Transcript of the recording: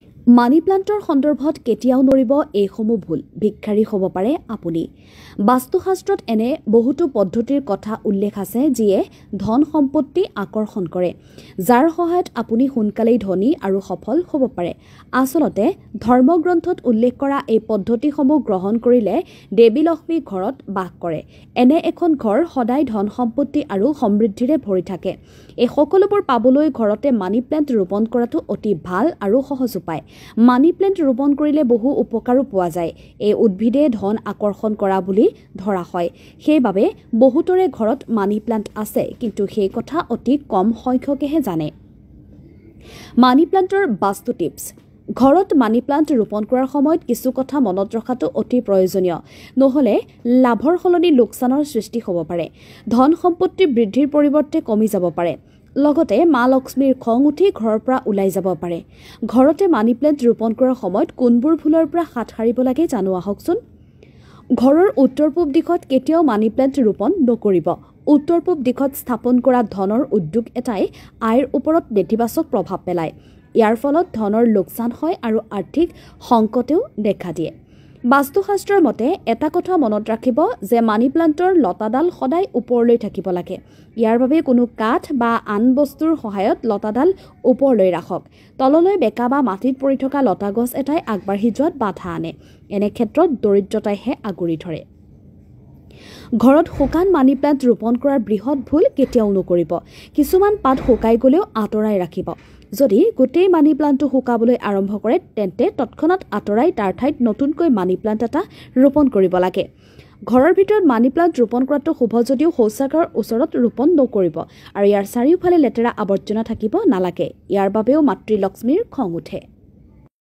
মানি প্লান্টৰ সন্দৰ্ভত কেতিয়াও নৰিব এইসমূহ ভুল ভিক্ষাৰী হ'ব পাৰে আপুনি বাস্তুশাস্ত্ৰত এনে বহুতো পদ্ধতিৰ কথা উল্লেখ আছে যিয়ে ধন সম্পত্তি আকৰ্ষণ কৰে যাৰ সহায়ত আপুনি সোনকালেই ধনী আৰু সফল হ'ব পাৰে আসলতে ধৰ্মগ্ৰন্থত উল্লেখ কৰা এই পদ্ধতিসমূহ গ্ৰহণ কৰিলে দেৱী লক্ষ্মী ঘৰত বাস কৰে এনে এখন ঘৰ সদায় ধন সম্পত্তি আৰু সমৃদ্ধিৰে ভৰি থাকে এই সকলোবোৰ পাবলৈ ঘৰতে মানি প্লান্ট ৰোপণ কৰাটো অতি ভাল আৰু সহজ উপায় মানি প্লান্ট ৰোপণ কৰিলে বহু উপকাৰো পোৱা যায় এই উদ্ভিদে ধন আকৰ্ষণ কৰা বুলি ধৰা হয় সেইবাবে বহুতৰে ঘৰত মানি প্লান্ট আছে কিন্তু সেই কথা অতি কম সংখ্যকেহে জানে মানি প্লান্টৰ বাস্তু টিপছ ঘৰত মানি প্লান্ট ৰোপণ কৰাৰ সময়ত কিছু কথা মনত ৰখাটো অতি প্ৰয়োজনীয় নহলে লাভৰ সলনি লোকচানৰ সৃষ্টি হ'ব পাৰে ধন সম্পত্তি বৃদ্ধিৰ পৰিৱৰ্তে কমি যাব পাৰে লগতে মা লক্ষ্মীৰ খং উঠি ঘৰৰ পৰা ওলাই যাব পাৰে ঘৰতে মানি প্লান্ট ৰোপণ কৰাৰ সময়ত কোনবোৰ ভুলৰ পৰা হাত সাৰিব লাগে জানো আহকচোন ঘৰৰ উত্তৰ পূব দিশত কেতিয়াও মানি প্লান্ট ৰোপণ নকৰিব উত্তৰ পূব দিশত স্থাপন কৰা ধনৰ উদ্যোগ এটাই আয়ৰ ওপৰত নেতিবাচক প্ৰভাৱ পেলায় ইয়াৰ ফলত ধনৰ লোকচান হয় আৰু আৰ্থিক সংকটেও দেখা দিয়ে বাস্তুশাস্ত্ৰৰ মতে এটা কথা মনত ৰাখিব যে মানি প্লান্টৰ লতাডাল সদায় ওপৰলৈ থাকিব লাগে ইয়াৰ বাবে কোনো কাঠ বা আন বস্তুৰ সহায়ত লতাডাল ওপৰলৈ ৰাখক তললৈ বেকা বা মাটিত পৰি থকা লতা গছ এটাই আগবাঢ়ি যোৱাত বাধা আনে এনে ক্ষেত্ৰত দৰিদ্ৰতাইহে আগুৰি ধৰে ঘৰত শুকান মানি প্লান্ট ৰোপণ কৰাৰ বৃহৎ ভুল কেতিয়াও নকৰিব কিছুমান পাত শুকাই গলেও আঁতৰাই ৰাখিব যদি গোটেই মানি প্লান্টটো শুকাবলৈ আৰম্ভ কৰে তেন্তে তৎক্ষণাত আঁতৰাই তাৰ ঠাইত নতুনকৈ মানি প্লান্ট এটা ৰোপণ কৰিব লাগে ঘৰৰ ভিতৰত মানি প্লান্ট ৰোপণ কৰাটো শুভ যদিও শৌচাগাৰৰ ওচৰত ৰোপণ নকৰিব আৰু ইয়াৰ চাৰিওফালে লেতেৰা আৱৰ্জনা থাকিব নালাগে ইয়াৰ বাবেও মাতৃ লক্ষ্মীৰ খং উঠে